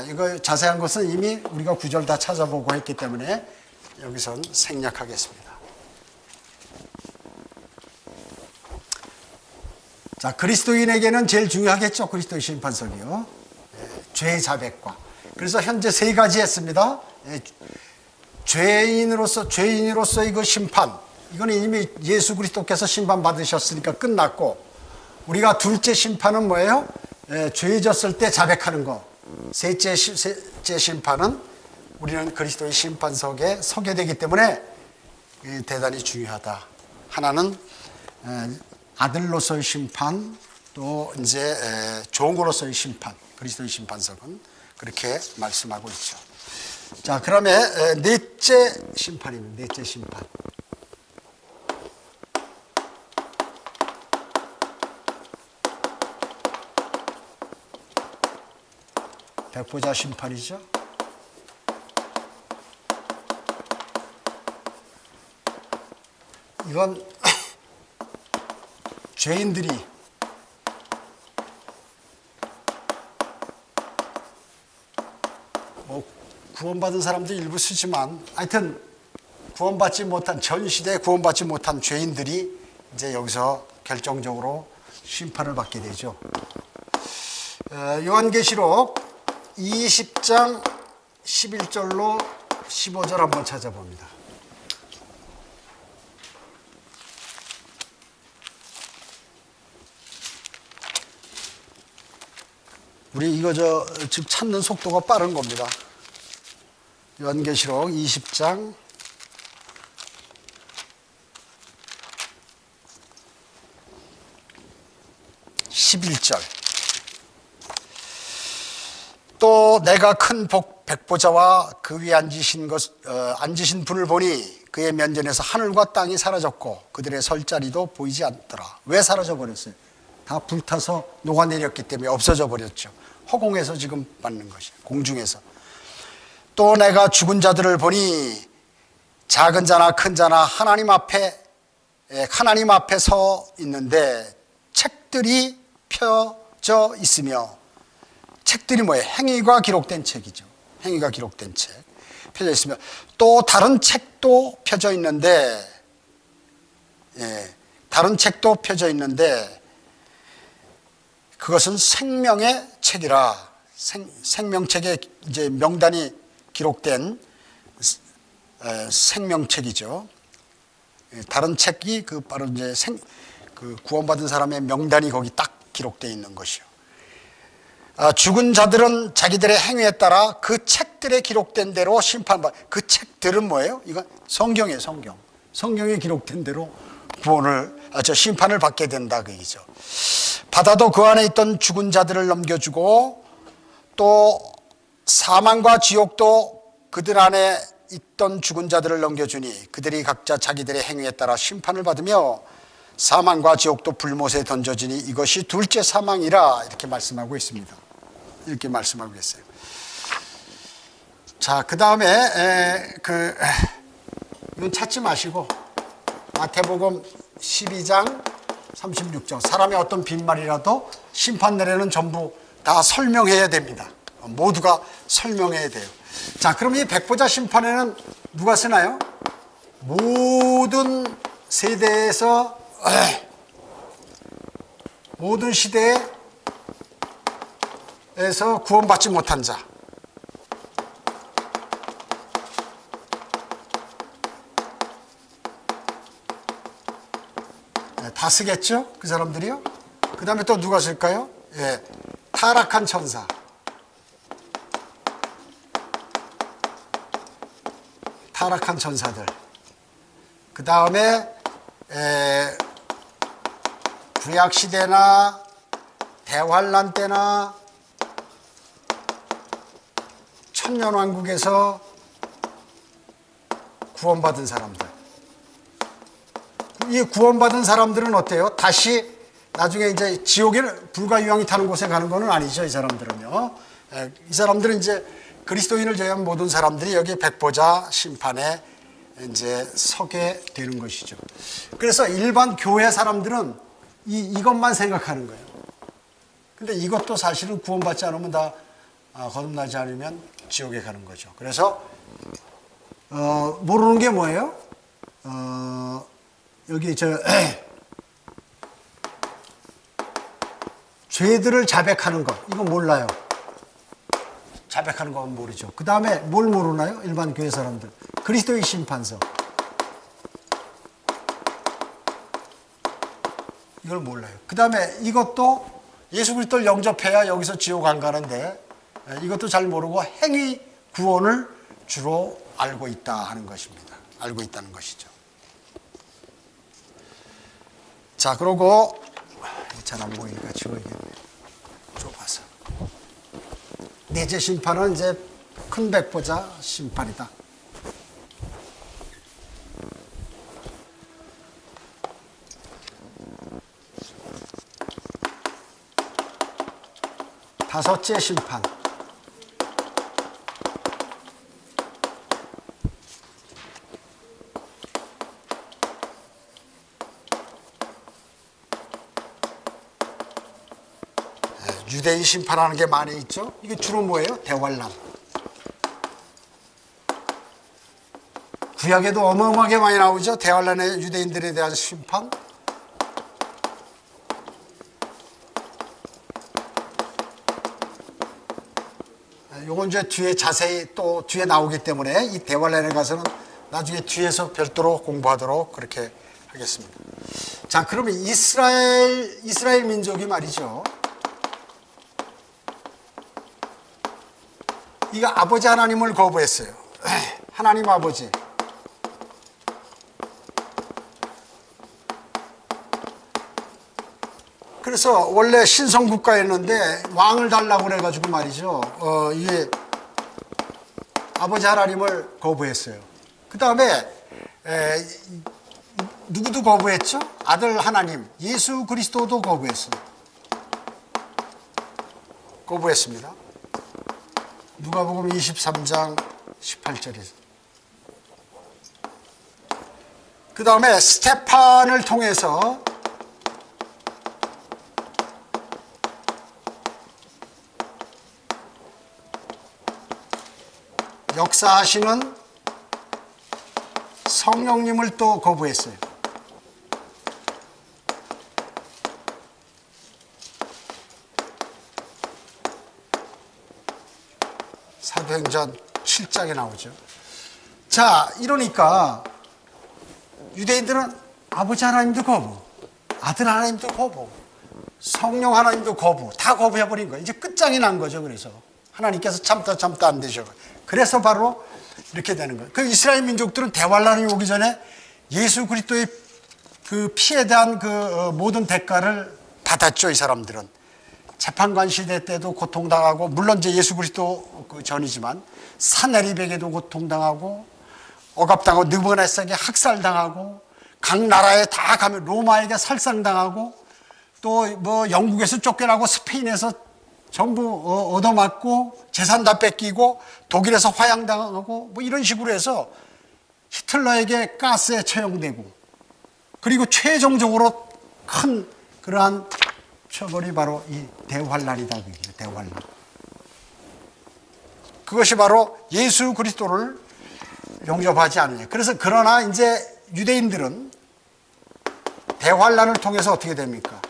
이거 자세한 것은 이미 우리가 구절 다 찾아보고 했기 때문에 여기선 생략하겠습니다. 자, 그리스도인에게는 제일 중요하겠죠. 그리스도의 심판석이요. 죄의 자백과. 그래서 현재 3가지 했습니다. 죄인으로서의 그 심판. 이건 이미 예수 그리스도께서 심판 받으셨으니까 끝났고, 우리가 둘째 심판은 뭐예요? 죄 졌을 때 자백하는 거. 셋째 심판은 우리는 그리스도의 심판석에 서게 되기 때문에 대단히 중요하다. 하나는 아들로서의 심판, 또 이제 종으로서의 심판, 그리스도의 심판석은 그렇게 말씀하고 있죠. 자, 그러면 넷째 심판입니다. 넷째 심판. 백보자 심판이죠. 이건 죄인들이 구원받은 사람도 일부 쓰지만, 하여튼 구원받지 못한, 전 시대에 구원받지 못한 죄인들이 이제 여기서 결정적으로 심판을 받게 되죠. 요한계시록 20장 11절로 15절 한번 찾아봅니다. 우리 이거 지금 찾는 속도가 빠른 겁니다. 요한계시록 20장 11절. 또 내가 큰 백보자와 그 위에 앉으신 분을 보니 그의 면전에서 하늘과 땅이 사라졌고 그들의 설 자리도 보이지 않더라. 왜 사라져 버렸어요? 다 불타서 녹아내렸기 때문에 없어져 버렸죠. 허공에서 지금 받는 것이에요. 공중에서. 또 내가 죽은 자들을 보니 작은 자나 큰 자나 하나님 앞에 서 있는데 책들이 펴져 있으며, 책들이 뭐예요? 행위가 기록된 책이죠. 행위가 기록된 책 펴져 있으며, 또 다른 책도 펴져 있는데, 다른 책도 펴져 있는데 그것은 생명의 책이라. 생명책에 이제 명단이 기록된 생명책이죠. 다른 책이 바로 이제 구원받은 사람의 명단이 거기 딱 기록되어 있는 것이요. 죽은 자들은 자기들의 행위에 따라 그 책들에 기록된 대로 그 책들은 뭐예요? 이건 성경이에요, 성경. 성경에 기록된 대로 심판을 받게 된다 그 얘기죠. 바다도 그 안에 있던 죽은 자들을 넘겨주고 또 사망과 지옥도 그들 안에 있던 죽은 자들을 넘겨주니 그들이 각자 자기들의 행위에 따라 심판을 받으며 사망과 지옥도 불못에 던져지니 이것이 둘째 사망이라 이렇게 말씀하고 있습니다. 이렇게 말씀하고 있어요. 자, 그 다음에 이건 찾지 마시고 마태복음 12장 36절 사람의 어떤 빈말이라도 심판 날에는 전부 다 설명해야 됩니다. 모두가 설명해야 돼요. 자, 그럼 이 백보자 심판에는 누가 쓰나요? 모든 세대에서 모든 시대에서 구원받지 못한 자, 다 쓰겠죠? 그 사람들이요. 그 다음에 또 누가 쓸까요? 타락한 천사, 타락한 천사들. 그 다음에 구약시대나 대환란 때나 천년왕국에서 구원받은 사람들. 이 구원받은 사람들은 어때요? 다시 나중에 이제 지옥에 불가유황이 타는 곳에 가는 건 아니죠. 이 사람들은요. 이 사람들은 이제 그리스도인을 제외한 모든 사람들이 여기 백보자 심판에 이제 서게 되는 것이죠. 그래서 일반 교회 사람들은 이것만 생각하는 거예요. 근데 이것도 사실은 구원받지 않으면 다 거듭나지 않으면 지옥에 가는 거죠. 그래서 모르는 게 뭐예요? 여기 죄들을 자백하는 것, 이거 몰라요. 자백하는 건 모르죠. 그 다음에 뭘 모르나요? 일반 교회 사람들. 그리스도의 심판서. 이걸 몰라요. 그 다음에 이것도 예수 그리스도를 영접해야 여기서 지옥 안 가는데 이것도 잘 모르고 행위 구원을 주로 알고 있다 하는 것입니다. 알고 있다는 것이죠. 자, 그러고 잘 안 보이니까 지워야겠네요. 좁아서. 넷째 심판은 이제 큰 백보자 심판이다. 다섯째 심판. 유대인 심판하는 게 많이 있죠. 이게 주로 뭐예요? 대환란. 구약에도 어마어마하게 많이 나오죠. 대환란의 유대인들에 대한 심판. 요건 이제 뒤에 자세히 또 뒤에 나오기 때문에 이 대환란에 가서는 나중에 뒤에서 별도로 공부하도록 그렇게 하겠습니다. 자, 그러면 이스라엘 민족이 말이죠. 이거 아버지 하나님을 거부했어요. 하나님 아버지. 그래서 원래 신성국가였는데 왕을 달라고 그래가지고 말이죠. 이게 아버지 하나님을 거부했어요. 그 다음에 누구도 거부했죠? 아들 하나님, 예수 그리스도도 거부했어요. 거부했습니다. 누가복음 23장 18절에서. 그 다음에 스테판을 통해서 역사하시는 성령님을 또 거부했어요. 사도행전 7장에 나오죠. 자, 이러니까 유대인들은 아버지 하나님도 거부, 아들 하나님도 거부, 성령 하나님도 거부, 다 거부해버린 거예요. 이제 끝장이 난 거죠. 그래서 하나님께서 참다 안 되셔. 그래서 바로 이렇게 되는 거예요. 그 이스라엘 민족들은 대환란이 오기 전에 예수 그리스도의 그 피에 대한 그 모든 대가를 받았죠. 이 사람들은 재판관 시대 때도 고통당하고, 물론 이제 예수 그리스도 그 전이지만 사내리백에도 고통당하고, 억압당하고, 느부갓네살에게 학살당하고, 각 나라에 다 가면 로마에게 살상당하고, 또 뭐 영국에서 쫓겨나고 스페인에서 전부 얻어맞고 재산 다 뺏기고 독일에서 화양당하고 뭐 이런 식으로 해서 히틀러에게 가스에 처형되고, 그리고 최종적으로 큰 그러한 처벌이 바로 이 대환란이다. 대환란. 그것이 바로 예수 그리스도를 용접하지 않느냐. 그래서 그러나 이제 유대인들은 대환란을 통해서 어떻게 됩니까?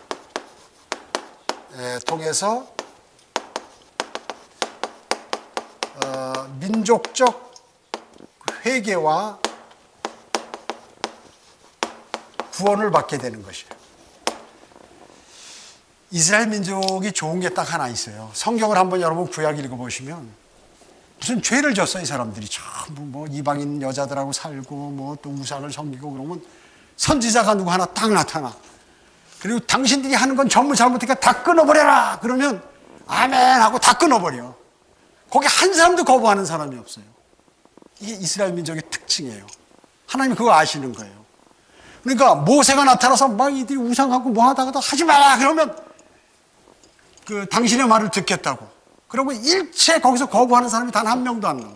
통해서 민족적 회개와 구원을 받게 되는 것이에요. 이스라엘 민족이 좋은 게 딱 하나 있어요. 성경을 한번 여러분 구약 읽어보시면 무슨 죄를 졌어. 이 사람들이 전부 뭐 이방인 여자들하고 살고 뭐 또 우상을 섬기고 그러면 선지자가 누구 하나 딱 나타나. 그리고 당신들이 하는 건 전부 잘못하니까 다 끊어버려라. 그러면 아멘 하고 다 끊어버려. 거기 한 사람도 거부하는 사람이 없어요. 이게 이스라엘 민족의 특징이에요. 하나님이 그거 아시는 거예요. 그러니까 모세가 나타나서 막 이들이 우상하고 뭐 하다가도 하지 마라 그러면 그 당신의 말을 듣겠다고. 그러고 일체 거기서 거부하는 사람이 단 한 명도 안 나와.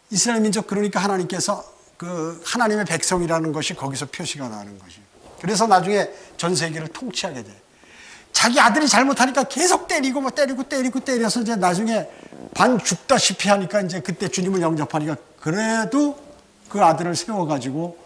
이스라엘 민족, 그러니까 하나님께서 그 하나님의 백성이라는 것이 거기서 표시가 나는 것이에요. 그래서 나중에 전 세계를 통치하게 돼. 자기 아들이 잘못하니까 계속 때리고 뭐 때려서 이제 나중에 반 죽다시피 하니까 이제 그때 주님을 영접하니까 그래도 그 아들을 세워가지고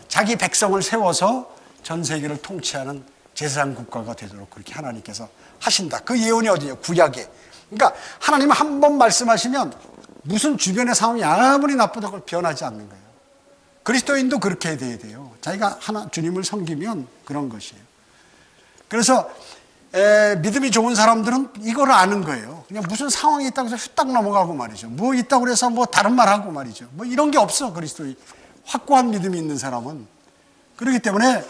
자기 백성을 세워서 전 세계를 통치하는 제사장 국가가 되도록 그렇게 하나님께서 하신다. 그 예언이 어디예요? 구약에. 그러니까 하나님은 한 번 말씀하시면 무슨 주변의 상황이 아무리 나쁘다고 변하지 않는 거예요. 그리스도인도 그렇게 돼야 돼요. 자기가 주님을 섬기면 그런 것이에요. 그래서 믿음이 좋은 사람들은 이걸 아는 거예요. 그냥 무슨 상황이 있다고 해서 후딱 넘어가고 말이죠. 뭐 있다고 해서 뭐 다른 말 하고 말이죠. 뭐 이런 게 없어. 그리스도의 확고한 믿음이 있는 사람은. 그렇기 때문에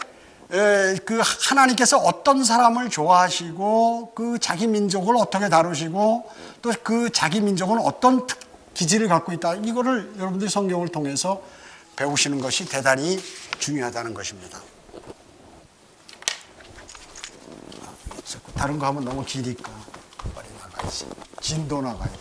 그 하나님께서 어떤 사람을 좋아하시고 그 자기 민족을 어떻게 다루시고 또 그 자기 민족은 어떤 기질을 갖고 있다, 이거를 여러분들이 성경을 통해서 배우시는 것이 대단히 중요하다는 것입니다. 다른 거 하면 너무 기니까 빨리 나가야지. 진도 나가요.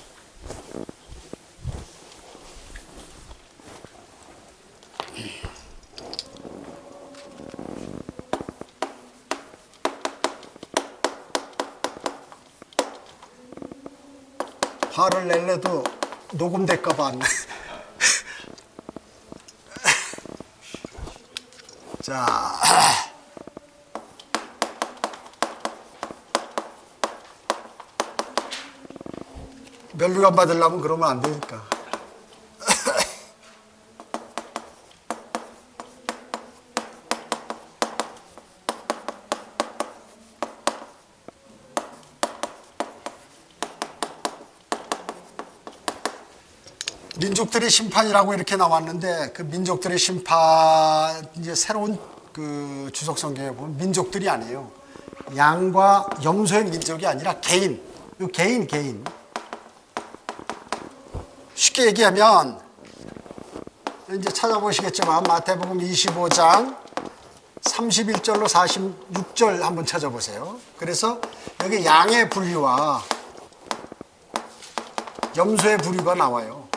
화를 낼래도 녹음될까봐 안 내. 자, 면류관 받으려면 그러면 안 되니까. 민족들의 심판이라고 이렇게 나왔는데 그 민족들의 심판, 이제 새로운 그 주석 성경에 보면 민족들이 아니에요. 양과 염소의 민족이 아니라 개인. 개인. 쉽게 얘기하면 이제 찾아보시겠지만 마태복음 25장 31절로 46절 한번 찾아보세요. 그래서 여기 양의 분류와 염소의 분류가 나와요.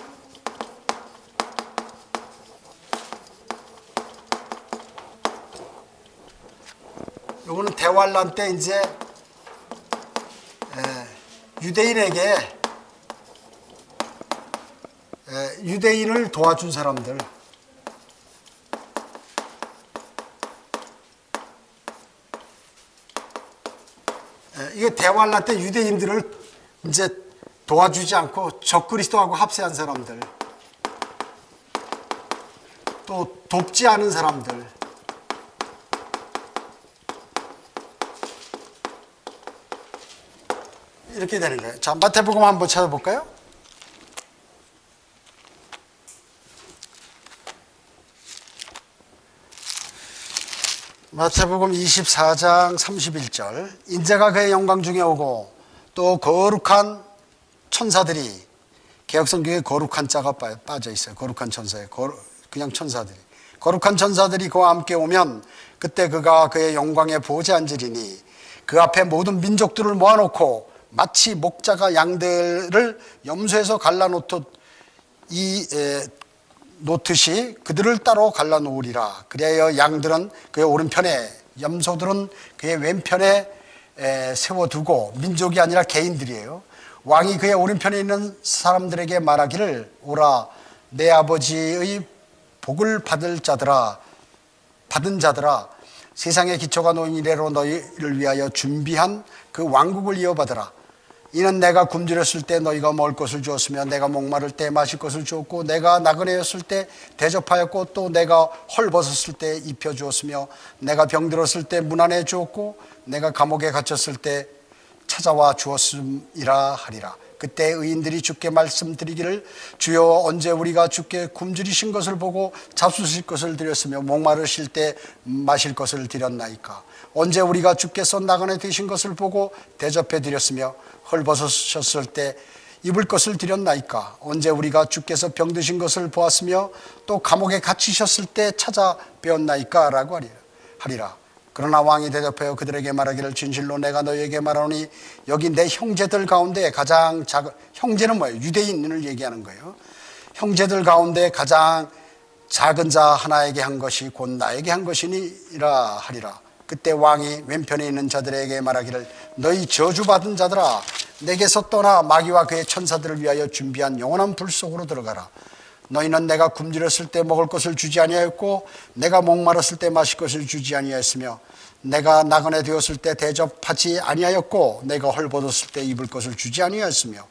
요거는 대환란 때 이제 유대인에게 유대인을 도와준 사람들, 이게 대환란 때 유대인들을 이제 도와주지 않고 적그리스도하고 합세한 사람들, 또 돕지 않은 사람들, 이렇게 되는 거예요. 자, 마태복음 한번 찾아볼까요? 마태복음 24장 31절. 인자가 그의 영광 중에 오고 또 거룩한 천사들이, 개역성경에 거룩한 자가 빠져 있어요. 거룩한 천사에 그냥 천사들이, 거룩한 천사들이 그와 함께 오면 그때 그가 그의 영광에 보좌에 앉으리니 그 앞에 모든 민족들을 모아놓고 마치 목자가 양들을 염소에서 갈라놓듯이 그들을 따로 갈라놓으리라. 그리하여 양들은 그의 오른편에, 염소들은 그의 왼편에 세워두고, 민족이 아니라 개인들이에요. 왕이 그의 오른편에 있는 사람들에게 말하기를, 오라 내 아버지의 복을 받은 자들아, 세상의 기초가 놓인 이래로 너희를 위하여 준비한 그 왕국을 이어받으라. 이는 내가 굶주렸을 때 너희가 먹을 것을 주었으며, 내가 목마를 때 마실 것을 주었고, 내가 나그네였을 때 대접하였고, 또 내가 헐벗었을 때 입혀주었으며, 내가 병들었을 때 문안해 주었고, 내가 감옥에 갇혔을 때 찾아와 주었음이라 하리라. 그때 의인들이 주께 말씀드리기를, 주여 언제 우리가 주께 굶주리신 것을 보고 잡수실 것을 드렸으며 목마르실 때 마실 것을 드렸나이까? 언제 우리가 주께서 나그네 되신 것을 보고 대접해 드렸으며 헐벗으셨을 때 입을 것을 드렸나이까? 언제 우리가 주께서 병드신 것을 보았으며 또 감옥에 갇히셨을 때 찾아뵈었나이까? 라고 하리라. 그러나 왕이 대답하여 그들에게 말하기를, 진실로 내가 너희에게 말하노니 여기 내 형제들 가운데 가장 작은, 형제는 뭐예요? 유대인을 얘기하는 거예요. 형제들 가운데 가장 작은 자 하나에게 한 것이 곧 나에게 한 것이니라 하리라. 그때 왕이 왼편에 있는 자들에게 말하기를, 너희 저주받은 자들아, 내게서 떠나 마귀와 그의 천사들을 위하여 준비한 영원한 불 속으로 들어가라. 너희는 내가 굶주렸을 때 먹을 것을 주지 아니하였고, 내가 목마랐을 때 마실 것을 주지 아니하였으며, 내가 나그네 되었을 때 대접하지 아니하였고, 내가 헐벗었을 때 입을 것을 주지 아니하였으며,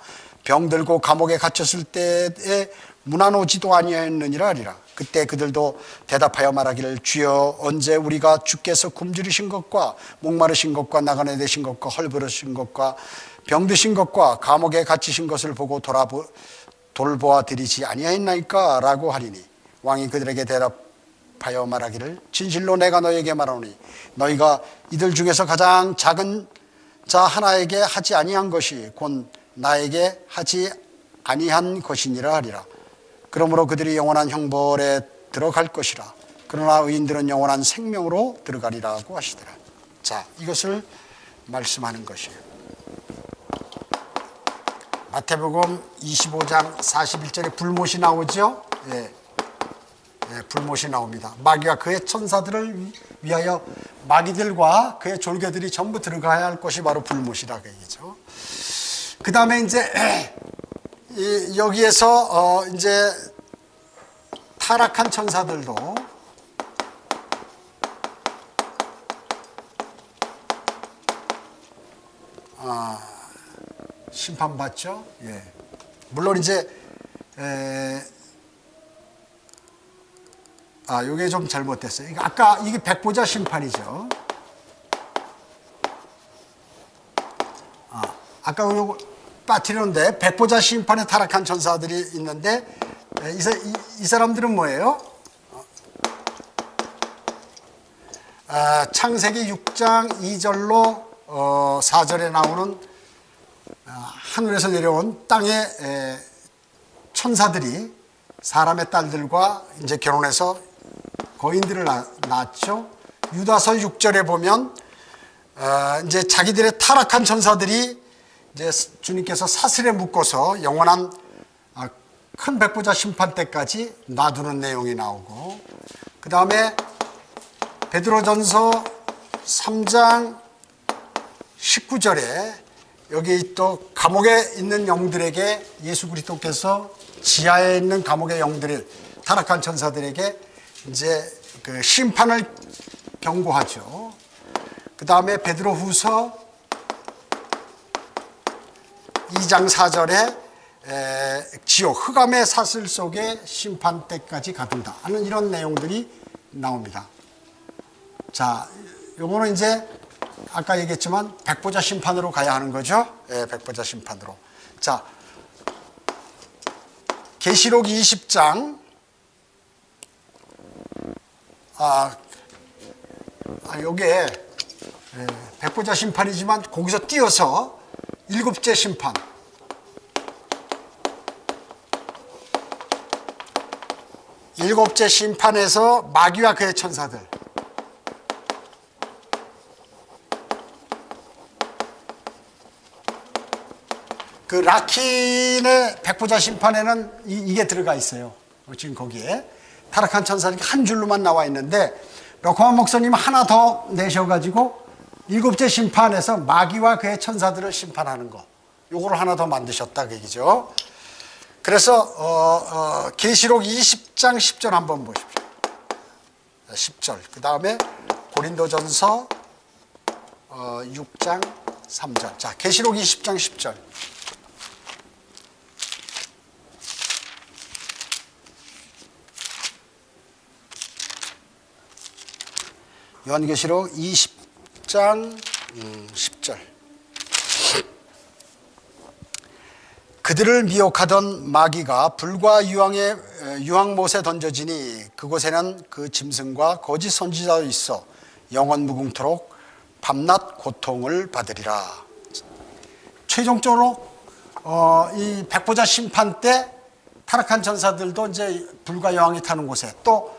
병들고 감옥에 갇혔을 때에 문안오지도 아니하였느니라 하리라. 그때 그들도 대답하여 말하기를, 주여 언제 우리가 주께서 굶주리신 것과 목마르신 것과 나그네 되신 것과 헐벗으신 것과 병드신 것과 감옥에 갇히신 것을 보고 돌보아 드리지 아니하였나이까? 라고 하리니, 왕이 그들에게 대답하여 말하기를, 진실로 내가 너희에게 말하노니 너희가 이들 중에서 가장 작은 자 하나에게 하지 아니한 것이 곧 나에게 하지 아니한 것이니라 하리라. 그러므로 그들이 영원한 형벌에 들어갈 것이라. 그러나 의인들은 영원한 생명으로 들어가리라고 하시더라. 자, 이것을 말씀하는 것이에요. 마태복음 25장 41절에 불못이 나오죠. 예, 불못이 나옵니다. 마귀와 그의 천사들을 위하여 마귀들과 그의 졸개들이 전부 들어가야 할 것이 바로 불못이라고 얘기죠. 그 다음에 이제 여기에서 이제 타락한 천사들도 심판받죠. 예. 물론 이제 이게 좀 잘못됐어요. 아까 이게 백보자 심판이죠. 아까 요거 빠뜨렸는데 백보자 심판에 타락한 천사들이 있는데 이 사람들은 뭐예요? 창세기 6장 2절로 4절에 나오는 하늘에서 내려온 땅의 천사들이 사람의 딸들과 이제 결혼해서 거인들을 낳았죠. 유다서 6절에 보면 이제 자기들의 타락한 천사들이 이제 주님께서 사슬에 묶어서 영원한 큰 백보자 심판 때까지 놔두는 내용이 나오고, 그 다음에 베드로전서 3장 19절에 여기 또 감옥에 있는 영들에게 예수 그리스도께서 지하에 있는 감옥의 영들을, 타락한 천사들에게 이제 그 심판을 경고하죠. 그 다음에 베드로후서 2장 4절에 지옥 흑암의 사슬 속에 심판 때까지 가둔다 하는 이런 내용들이 나옵니다. 자, 요거는 이제 아까 얘기했지만 백보자 심판으로 가야 하는 거죠. 백보자 심판으로. 자, 계시록 20장 요게 백보자 심판이지만 거기서 띄어서 일곱째 심판. 일곱째 심판에서 마귀와 그의 천사들. 그 라킨의 백보자 심판에는 이게 들어가 있어요. 지금 거기에 타락한 천사들이 한 줄로만 나와 있는데 러커만 목사님은 하나 더 내셔가지고 일곱째 심판에서 마귀와 그의 천사들을 심판하는 거, 요거를 하나 더 만드셨다 그 얘기죠. 그래서 계시록 20장 10절 한번 보십시오. 10절. 그 다음에 고린도전서 6장 3절. 자, 계시록 20장 10절. 요한계시록 20장 10절. 그들을 미혹하던 마귀가 불과 유황못에 던져지니 그곳에는 그 짐승과 거짓 선지자도 있어 영원 무궁토록 밤낮 고통을 받으리라. 최종적으로 이 백보자 심판 때 타락한 전사들도 이제 불과 여왕이 타는 곳에, 또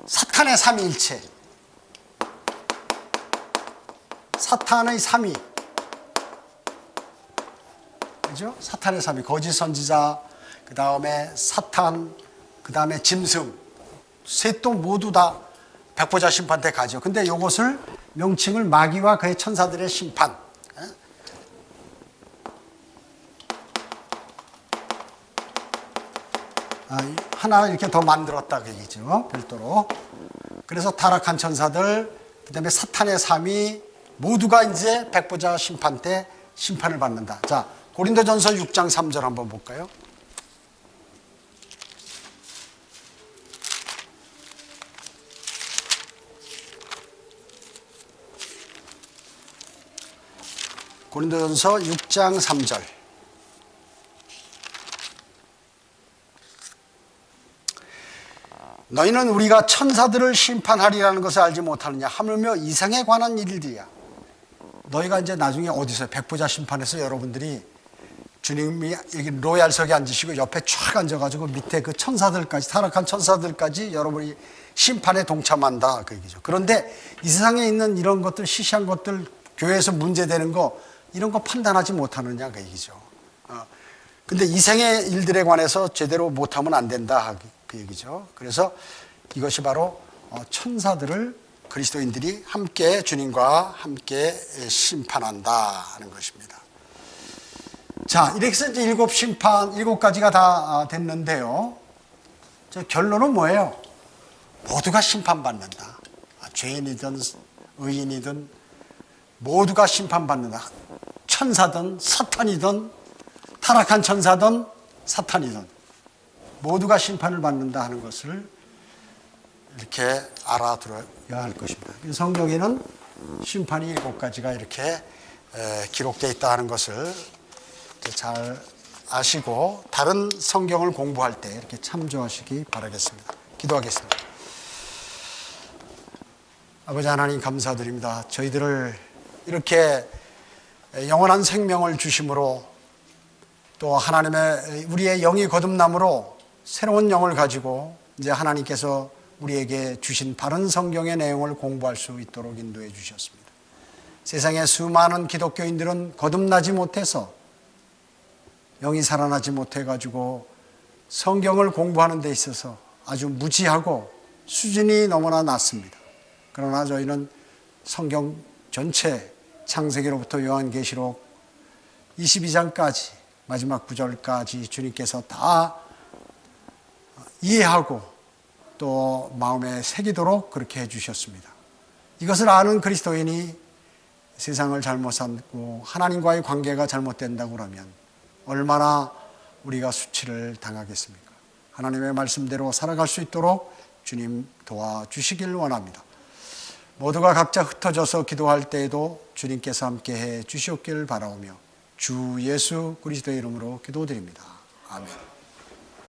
사탄의 삼위일체, 사탄의 삼위, 그죠? 사탄의 삼위, 거짓 선지자, 그 다음에 사탄, 그 다음에 짐승, 셋도 모두 다 백보자 심판 때 가죠. 근데 이것을 명칭을 마귀와 그의 천사들의 심판, 하나 이렇게 더 만들었다 그 얘기죠. 별도로. 그래서 타락한 천사들, 그 다음에 사탄의 삼위 모두가 이제 백보자 심판 때 심판을 받는다. 자, 고린도전서 6장 3절 한번 볼까요? 고린도전서 6장 3절. 너희는 우리가 천사들을 심판하리라는 것을 알지 못하느냐? 하물며 이생에 관한 일들이야. 너희가 이제 나중에 어디서 백보자 심판에서 여러분들이 주님이 여기 로얄석에 앉으시고 옆에 쫙 앉아가지고 밑에 그 천사들까지, 타락한 천사들까지 여러분이 심판에 동참한다 그 얘기죠. 그런데 이 세상에 있는 이런 것들, 시시한 것들, 교회에서 문제되는 거, 이런 거 판단하지 못하느냐 그 얘기죠. 근데 이생의 일들에 관해서 제대로 못하면 안 된다 그 얘기죠. 그래서 이것이 바로 천사들을 그리스도인들이 함께 주님과 함께 심판한다 하는 것입니다. 자, 이렇게 해서 이제 일곱 가지가 다 됐는데요. 결론은 뭐예요? 모두가 심판받는다. 죄인이든 의인이든 모두가 심판받는다. 천사든 사탄이든 타락한 천사든 사탄이든 모두가 심판을 받는다 하는 것을 이렇게 알아들어야 할 것입니다. 성경에는 심판이 7가지가 이렇게 기록되어 있다 하는 것을 잘 아시고 다른 성경을 공부할 때 이렇게 참조하시기 바라겠습니다. 기도하겠습니다. 아버지 하나님 감사드립니다. 저희들을 이렇게 영원한 생명을 주심으로, 또 하나님의 우리의 영이 거듭남으로 새로운 영을 가지고 이제 하나님께서 우리에게 주신 바른 성경의 내용을 공부할 수 있도록 인도해 주셨습니다. 세상의 수많은 기독교인들은 거듭나지 못해서, 영이 살아나지 못해가지고 성경을 공부하는 데 있어서 아주 무지하고 수준이 너무나 낮습니다. 그러나 저희는 성경 전체, 창세기로부터 요한계시록 22장까지 마지막 구절까지 주님께서 다 이해하고 또 마음에 새기도록 그렇게 해주셨습니다. 이것을 아는 그리스도인이 세상을 잘못 살고 하나님과의 관계가 잘못된다고 그러면 얼마나 우리가 수치를 당하겠습니까? 하나님의 말씀대로 살아갈 수 있도록 주님 도와주시길 원합니다. 모두가 각자 흩어져서 기도할 때에도 주님께서 함께해 주시옵길 바라오며 주 예수 그리스도의 이름으로 기도드립니다. 아멘.